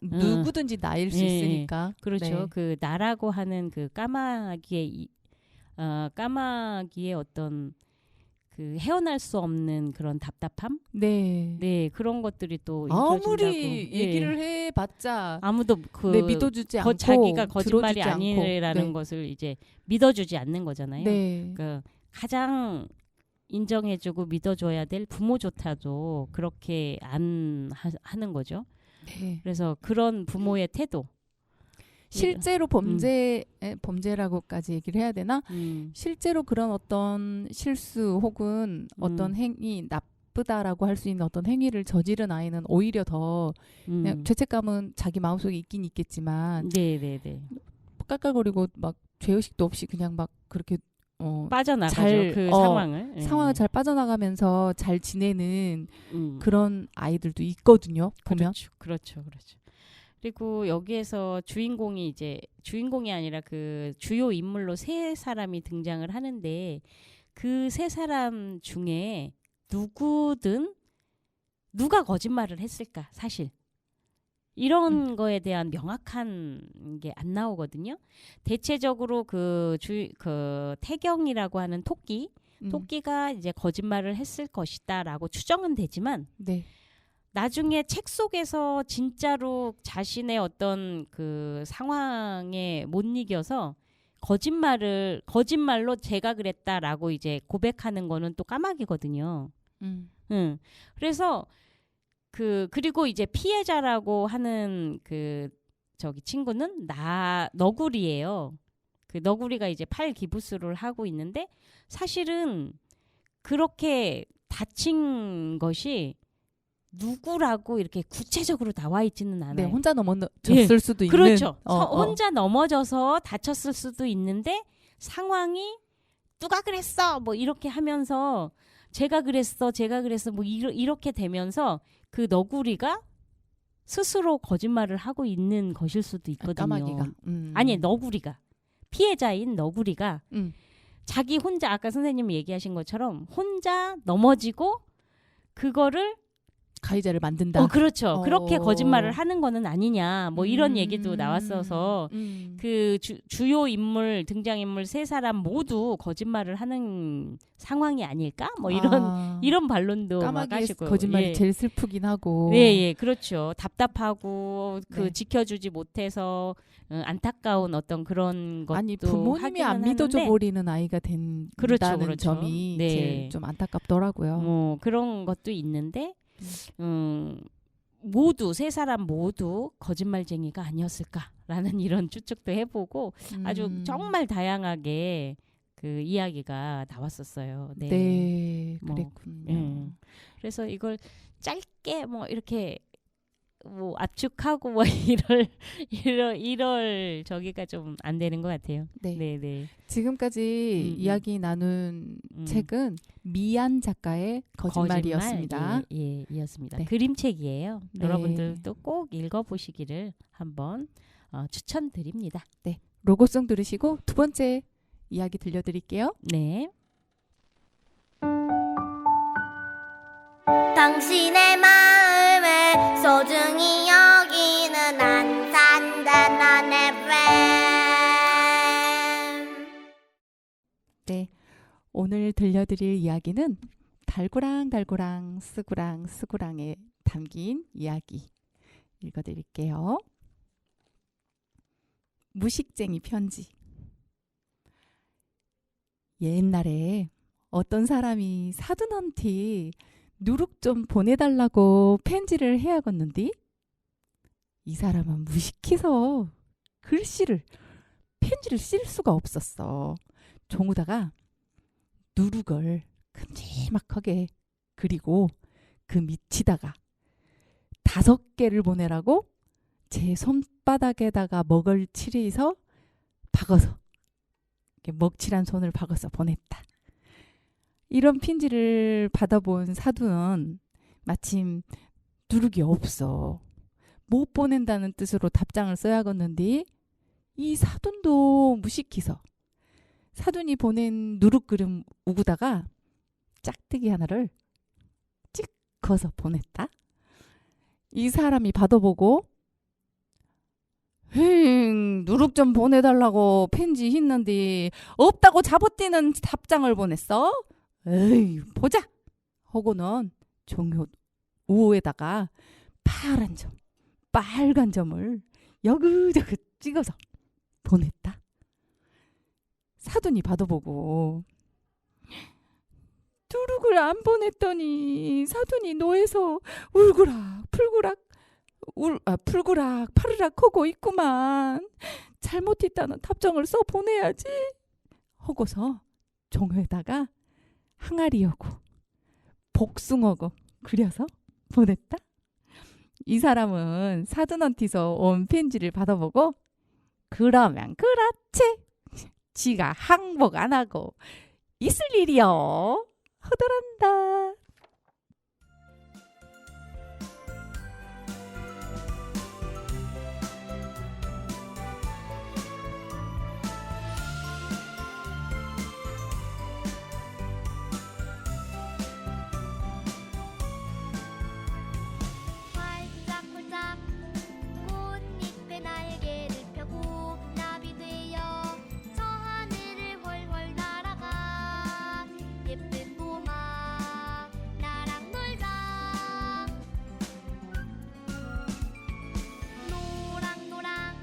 누구든지 나일 수 있으니까. 그렇죠. 네. 그 나라고 하는 그 까마귀의 어떤 그 헤어날 수 없는 그런 답답함? 네, 그런 것들이 또 아무리 얘기를 해봤자 아무도 믿어주지 않고 자기가 거짓말이 아니라는 네. 것을 이제 믿어주지 않는 거잖아요. 네. 그러니까 가장 인정해주고 믿어줘야 될 부모조차도 그렇게 안 하는 거죠. 네. 그래서 그런 부모의 태도. 실제로 범죄라고까지 얘기를 해야 되나? 실제로 그런 어떤 실수 혹은 어떤 행위 나쁘다라고 할 수 있는 어떤 행위를 저지른 아이는 오히려 더 그냥 죄책감은 자기 마음속에 있긴 있겠지만 네네네. 깔깔거리고 막 죄의식도 없이 그냥 막 그렇게 빠져나가죠. 잘, 그 상황을. 상황을 잘 빠져나가면서 잘 지내는 그런 아이들도 있거든요. 보면. 그렇죠. 그리고 여기에서 주인공이 아니라 그 주요 인물로 세 사람이 등장을 하는데 그 세 사람 중에 누가 거짓말을 했을까 사실 이런 거에 대한 명확한 게 안 나오거든요. 대체적으로 그 태경이라고 하는 토끼가 이제 거짓말을 했을 것이다라고 추정은 되지만 네. 나중에 책 속에서 진짜로 자신의 어떤 그 상황에 못 이겨서 거짓말로 제가 그랬다라고 이제 고백하는 거는 또 까마귀거든요. 그래서 그리고 이제 피해자라고 하는 친구는 너구리예요. 그 너구리가 이제 팔기부스를 하고 있는데 사실은 그렇게 다친 것이 누구라고 이렇게 구체적으로 나와 있지는 않아요. 네, 혼자 넘어졌을 수도 있는. 그렇죠. 혼자 넘어져서 다쳤을 수도 있는데 상황이 누가 그랬어 뭐 이렇게 하면서 제가 그랬어 뭐 이렇게 되면서 그 너구리가 스스로 거짓말을 하고 있는 것일 수도 있거든요. 까마귀가. 아니 너구리가 피해자인 너구리가 자기 혼자 아까 선생님이 얘기하신 것처럼 혼자 넘어지고 그거를 가해자를 만든다. 그렇죠. 그렇게 거짓말을 하는 거는 아니냐. 뭐 이런 얘기도 나왔어서 그 주요 등장인물 세 사람 모두 거짓말을 하는 상황이 아닐까? 뭐 이런 반론도 까마귀의 하시고. 거짓말이 제일 슬프긴 하고. 예, 그렇죠. 답답하고 네. 지켜주지 못해서 안타까운 어떤 그런 것도 아니 부모님이 안 믿어줘 버리는 아이가 된다는 그렇죠. 점이 네. 제일 좀 안타깝더라고요. 뭐 그런 것도 있는데 모두 세 사람 모두 거짓말쟁이가 아니었을까라는 이런 추측도 해보고 아주 정말 다양하게 그 이야기가 나왔었어요. 네, 그랬군요. 그래서 이걸 짧게 뭐 이렇게 뭐 압축하고 뭐 이럴 저기가 좀 안 되는 것 같아요. 네. 지금까지 이야기 나눈 책은 미안 작가의 거짓말이었습니다. 이었습니다. 네. 그림책이에요. 네. 여러분들도 꼭 읽어보시기를 한번 추천드립니다. 네, 로고송 들으시고 두 번째 이야기 들려드릴게요. 네. 당신의 마음을 소중히 여기는 안산단 FM. 네, 오늘 들려드릴 이야기는 달구랑 스구랑에 담긴 이야기 읽어드릴게요. 무식쟁이 편지. 옛날에 어떤 사람이 사돈한테 누룩 좀 보내달라고 편지를 해야겠는데 이 사람은 무식해서 편지를 쓸 수가 없었어. 종우다가 누룩을 큼지막하게 그리고 그 밑에다가 5개를 보내라고 제 손바닥에다가 먹을 칠해서 박아서 먹칠한 손을 박아서 보냈다. 이런 편지를 받아본 사두는 마침 누룩이 없어. 못 보낸다는 뜻으로 답장을 써야겠는데 이 사돈도 무식해서 사돈이 보낸 누룩 그림 우구다가 짝대기 하나를 찍 그어서 보냈다. 이 사람이 받아보고 누룩 좀 보내달라고 편지 했는데 없다고 잡아뛰는 답장을 보냈어. 에이 보자 하고는 종효 우호에다가 빨간 점을 여기저기 찍어서 보냈다. 사돈이 받아보고 누룩을 안 보냈더니 사돈이 노에서 풀구락 파르락 하고 있구만. 잘못했다는 답장을 써 보내야지 하고서 종효에다가 항아리하고 복숭아고 그려서 보냈다. 이 사람은 사돈한테서 온 편지를 받아보고 그러면 그렇지 지가 항복 안 하고 있을 일이요. 허덜한다. 활짝활짝 꽃잎에 날개를 펴고 나비 되어 저 하늘을 훨훨 날아가. 예쁜 봄아 나랑 놀자. 노랑노랑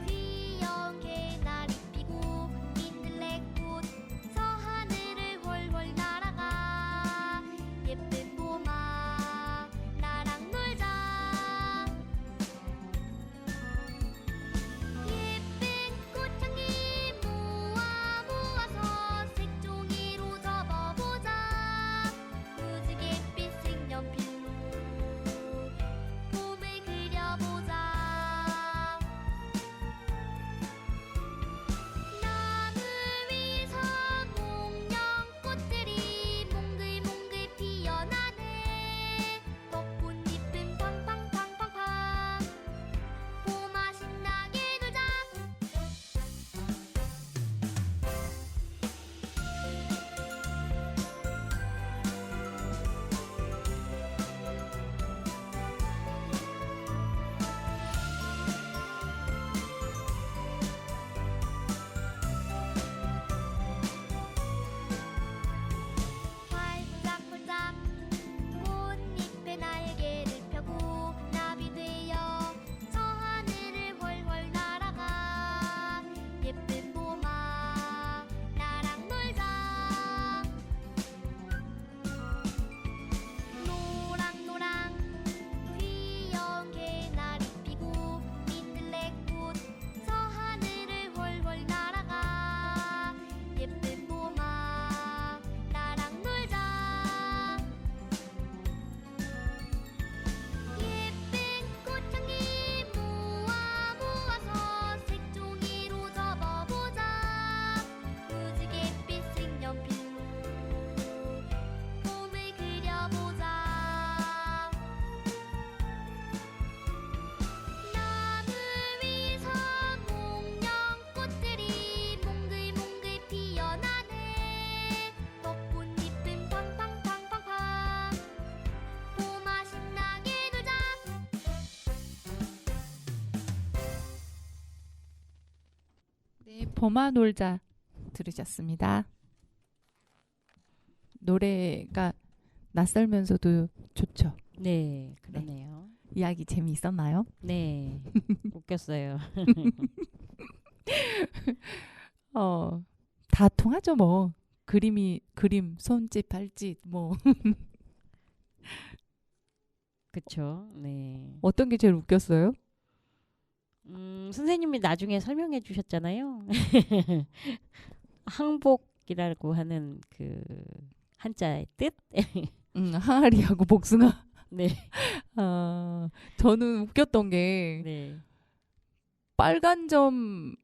귀여운 개나리 피고 민들레꽃 저 하늘을 훨훨 날아가. 예쁜 봄아 나랑 놀자. 예쁜 꽃향기 모아서 색종이로 접어보자. 무지갯빛 색연필로 봄을 그려보자. 나무 위서 목련꽃들이 몽글몽글 피어나네. 벚꽃잎은 팡팡팡팡팡 봄아 신나게 놀자. 활짝활짝 꽃잎에 날개를 펴고 나비 되어 저 하늘을 훨훨 날아가. 예쁜 봄아 나랑 놀자. 노랑노랑 귀여운 개나리 피고 민들레꽃 저 하늘을 훨훨 날아가. 예쁜 봄아 나랑 놀자. 예쁜 꽃향기 모아서 색종이로 접어보자. 무지갯빛 색연필로 봄을 그려보자. 나무 위서 목련꽃들이 몽글몽글 피어나네. 벚꽃잎은 팡팡팡팡팡 봄아 신나게 놀자. 네, 봄아 놀자 들으셨습니다. 노래가 낯설면서도 좋죠. 네, 그러네요. 이야기 재미있었나요? 네, 웃겼어요. 다 통하죠 뭐. 그림, 손짓, 발짓 뭐. 그쵸. 네. 어떤 게 제일 웃겼어요? 선생님이 나중에 설명해 주셨잖아요. 항복이라고 하는 그 한자의 뜻? 항아리하고 복숭아. 네. 저는 웃겼던 게 네. 빨간 점,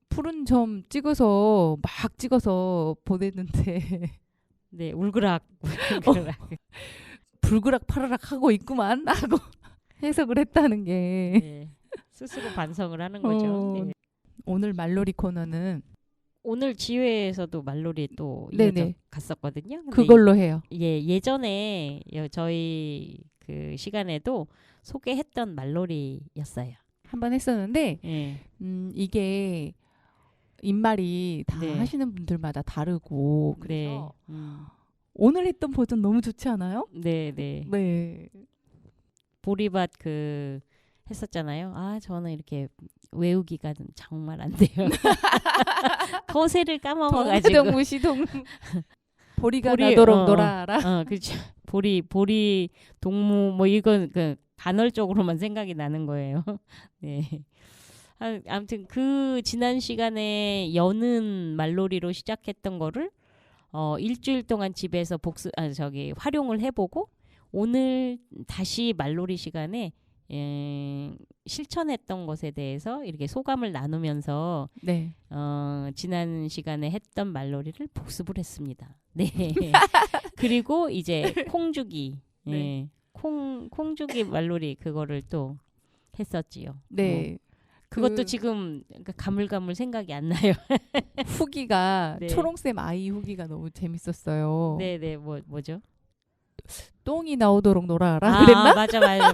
푸른 점 찍어서 막 찍어서 보냈는데 네, 울그락. 불그락 파르락 하고 있구만 하고 해석을 했다는 게 네. 스스로 반성을 하는 거죠. 네. 오늘 말놀이 코너는 오늘 지회에서도 말놀이 또 네네. 이어져 갔었거든요. 근데 그걸로 해요. 예전에 저희 그 시간에도 소개했던 말놀이였어요. 한번 했었는데 예. 이게 입말이 다 네. 하시는 분들마다 다르고 그래서 네. 오늘 했던 버전 너무 좋지 않아요? 네, 네. 네. 보리밭 그 했었잖아요. 아, 저는 이렇게 외우기가 정말 안 돼요. 거세를 까먹어가지고. 동무시동 보리가 나도록 놀아라. 그렇죠. 보리 동무 뭐 이건 그 간헐적으로만 생각이 나는 거예요. 네. 아무튼 그 지난 시간에 여는 말놀이로 시작했던 거를 일주일 동안 집에서 활용을 해보고 오늘 다시 말놀이 시간에 실천했던 것에 대해서 이렇게 소감을 나누면서 네. 지난 시간에 했던 말놀이를 복습을 했습니다. 네. 그리고 이제 콩주기, 네. 콩주기 말놀이 그거를 또 했었지요. 네. 그것도 지금 가물가물 생각이 안 나요. 후기가 네. 초롱쌤 아이 후기가 너무 재밌었어요. 네네 뭐죠? 똥이 나오도록 놀아라 그랬나? 맞아요.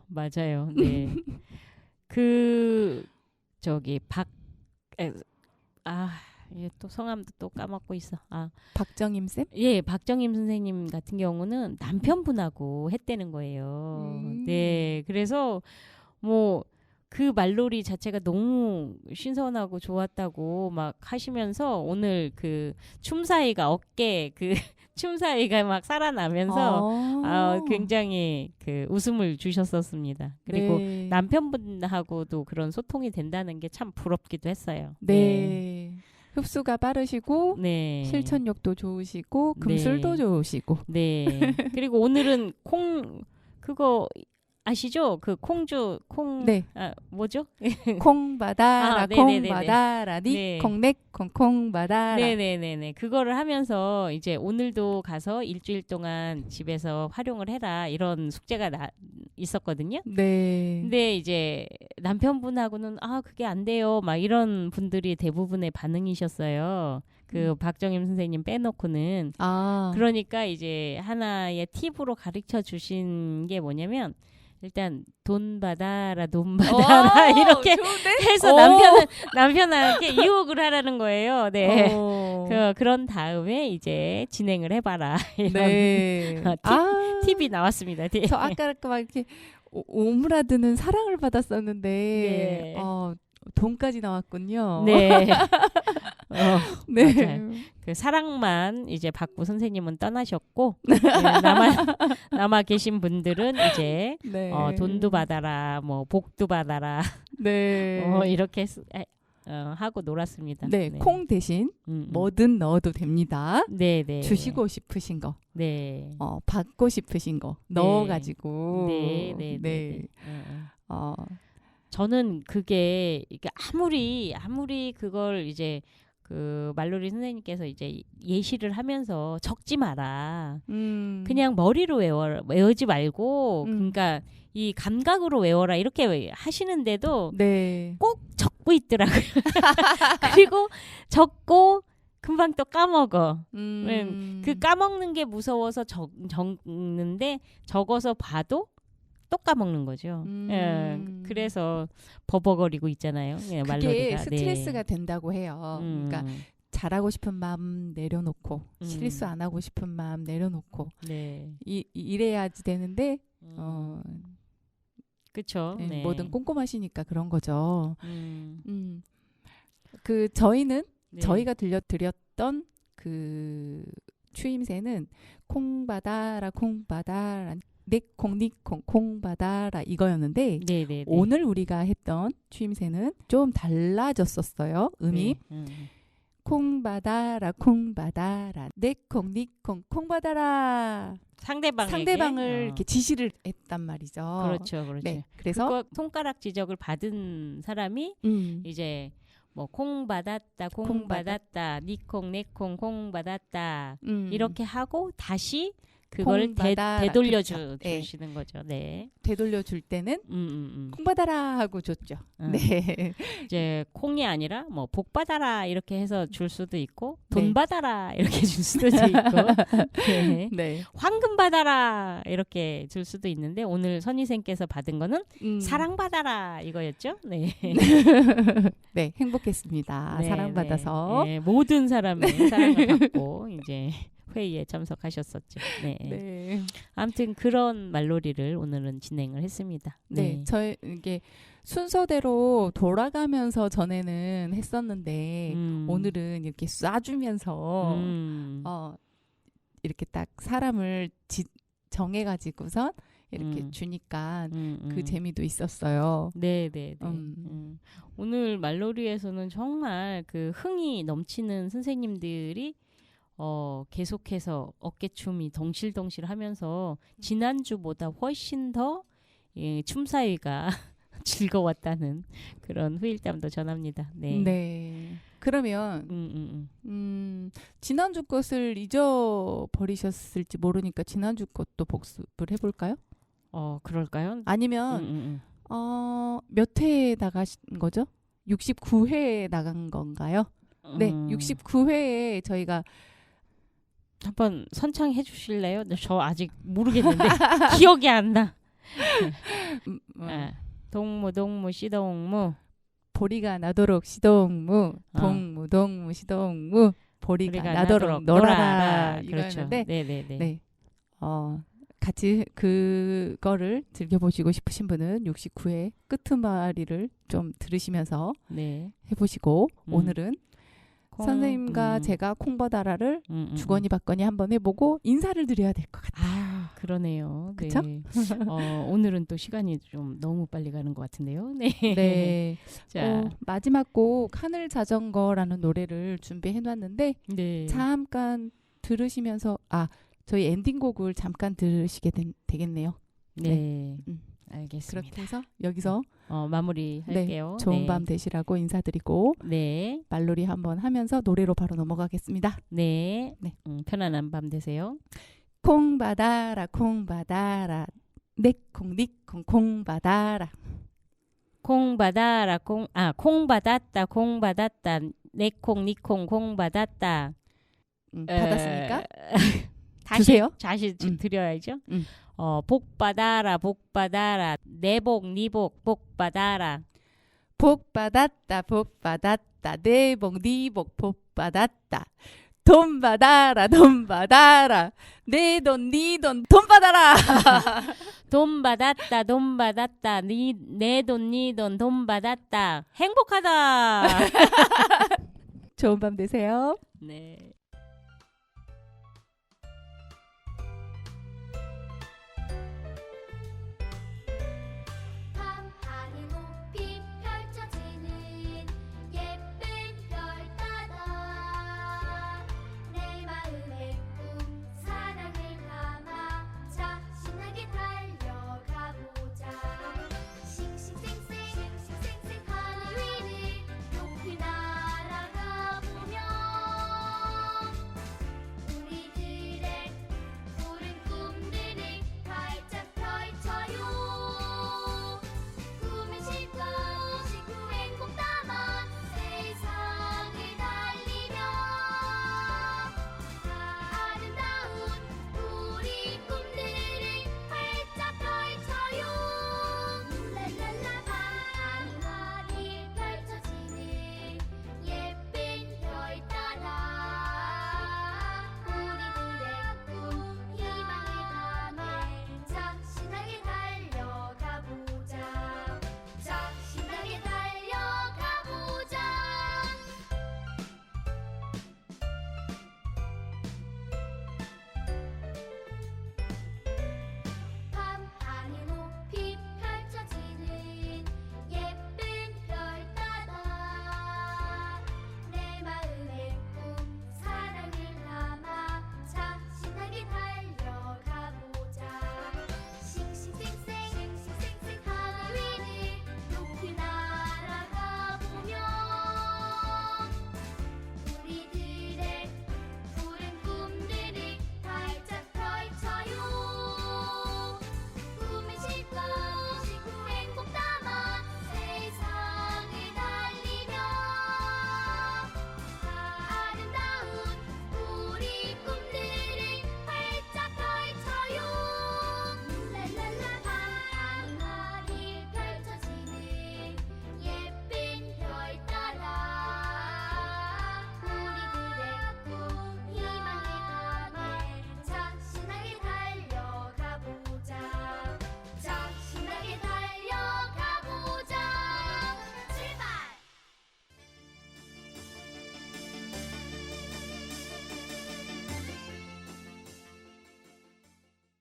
맞아요. 네. 저기 이게 또 성함도 또 까먹고 있어. 박정임 쌤? 예, 박정임 선생님 같은 경우는 남편분하고 했다는 거예요. 네, 그래서 뭐 그 말놀이 자체가 너무 신선하고 좋았다고 막 하시면서 오늘 그 춤사위가 어깨 그 춤사위가 막 살아나면서 굉장히 그 웃음을 주셨었습니다. 그리고 네. 남편분하고도 그런 소통이 된다는 게 참 부럽기도 했어요. 네. 흡수가 빠르시고 네. 실천력도 좋으시고 금술도 좋으시고. 네. 그리고 오늘은 그거 아시죠? 그 네. 뭐죠? 콩 받아라 콩 받아라 네. 콩 받아라. 네네네네. 그거를 하면서 이제 오늘도 가서 일주일 동안 집에서 활용을 해라 이런 숙제가 있었거든요. 네. 근데 이제 남편분하고는 그게 안 돼요. 막 이런 분들이 대부분의 반응이셨어요. 그 박정임 선생님 빼놓고는. 그러니까 이제 하나의 팁으로 가르쳐 주신 게 뭐냐면 일단 돈 받아라 이렇게 좋은데? 해서 남편한테 유혹을 하라는 거예요. 네. 그런 다음에 이제 진행을 해봐라. 이런 네. 팁이 나왔습니다. 네. 저 아까 막 이렇게 오므라드는 사랑을 받았었는데 네. 돈까지 나왔군요. 네. 네. 맞아요. 그 사랑만 이제 받고 선생님은 떠나셨고 남아 계신 분들은 이제 네. 돈도 받아라, 뭐 복도 받아라. 네. 이렇게 하고 놀았습니다. 네. 콩 대신 뭐든 넣어도 됩니다. 네. 주시고 싶으신 거, 네. 받고 싶으신 거 넣어가지고. 네. 저는 그게 아무리 그걸 이제 그 말놀이 선생님께서 이제 예시를 하면서 적지 마라. 그냥 머리로 외우지 말고 그러니까 이 감각으로 외워라 이렇게 하시는데도 네. 꼭 적고 있더라고요. 그리고 적고 금방 또 까먹어. 그 까먹는 게 무서워서 적는데 적어서 봐도 또 까먹는 거죠. 그래서 버벅거리고 있잖아요. 그게 말놀이가. 스트레스가 된다고 해요. 그러니까 잘하고 싶은 마음 내려놓고 실수 안 하고 싶은 마음 내려놓고 이래야지 되는데 그렇죠. 네. 뭐든 꼼꼼하시니까 그런 거죠. 그 저희는 저희가 들려드렸던 그 추임새는 콩 받아라 니콩 콩 받아라 이거였는데 오늘 우리가 했던 추임새는 좀 달라졌었어요. 음이 콩 받아라 니콩 콩 받아라 상대방을 이렇게 지시를 했단 말이죠. 그렇죠. 네, 그래서 손가락 지적을 받은 사람이 이제 뭐 콩 받았다 니콩 내콩 콩 받았다 이렇게 하고 다시 그걸 되돌려 주시는 거죠. 네. 되돌려 줄 때는 콩 받아라 하고 줬죠. 네. 이제 콩이 아니라 뭐 복 받아라 이렇게 해서 줄 수도 있고 돈 받아라 이렇게 줄 수도 있고 네. 황금 받아라 이렇게 줄 수도 있는데 오늘 선희생께서 받은 거는 사랑 받아라 이거였죠. 네. 네, 행복했습니다. 사랑 받아서 모든 사람의 사랑을 받고 이제 회의에 참석하셨었죠. 네. 아무튼 그런 말놀이를 오늘은 진행을 했습니다. 네. 저희 이게 순서대로 돌아가면서 전에는 했었는데 오늘은 이렇게 쏴주면서 이렇게 딱 사람을 정해가지고선 이렇게 주니까 그 재미도 있었어요. 네. 오늘 말놀이에서는 정말 그 흥이 넘치는 선생님들이 계속해서 어깨춤이 덩실덩실하면서 지난주보다 훨씬 더 춤사위가 즐거웠다는 그런 후일담도 전합니다. 네. 네. 그러면 지난주 것을 잊어버리셨을지 모르니까 지난주 것도 복습을 해볼까요? 그럴까요? 아니면 몇 회에 나가신 거죠? 69회에 나간 건가요? 네, 69회에 저희가 한번 선창해 주실래요? 저 아직 모르겠는데 기억이 안 나. 동무 시동무 보리가 나도록 시동무 동무 시동무 보리가 나도록 놀아라 이거였는데 그렇죠. 네네네. 네. 같이 그거를 즐겨보시고 싶으신 분은 69회 끄트마리를 좀 들으시면서 네. 해보시고 오늘은 선생님과 제가 콩버다라를 주거니 받거니 한번 해보고 인사를 드려야 될 것 같아요. 그러네요. 그렇죠? 네. 오늘은 또 시간이 좀 너무 빨리 가는 것 같은데요. 네. 네. 자, 마지막 곡 하늘 자전거라는 노래를 준비해놨는데 네. 잠깐 들으시면서 저희 엔딩곡을 잠깐 들으시게 되겠네요. 네. 알겠습니다. 그렇게 해서 여기서 마무리할게요. 네, 좋은 밤 되시라고 인사드리고 네. 말놀이 한번 하면서 노래로 바로 넘어가겠습니다. 네. 편안한 밤 되세요. 콩 받아라 콩 받아라 내콩 니콩 콩 받아라 콩 받아라 콩 받았다 내콩 니콩 콩 받았다. 받았습니까? 주세요. 다시 드려야죠. 복 받아라 내복 니복 복 받아라. 복 받았다 내복 니복 복 받았다. 돈 받아라 내 돈 니 돈 돈 받아라. 돈 받았다 내 돈 니 돈 돈 받았다. 행복하다. 좋은 밤 되세요. 네.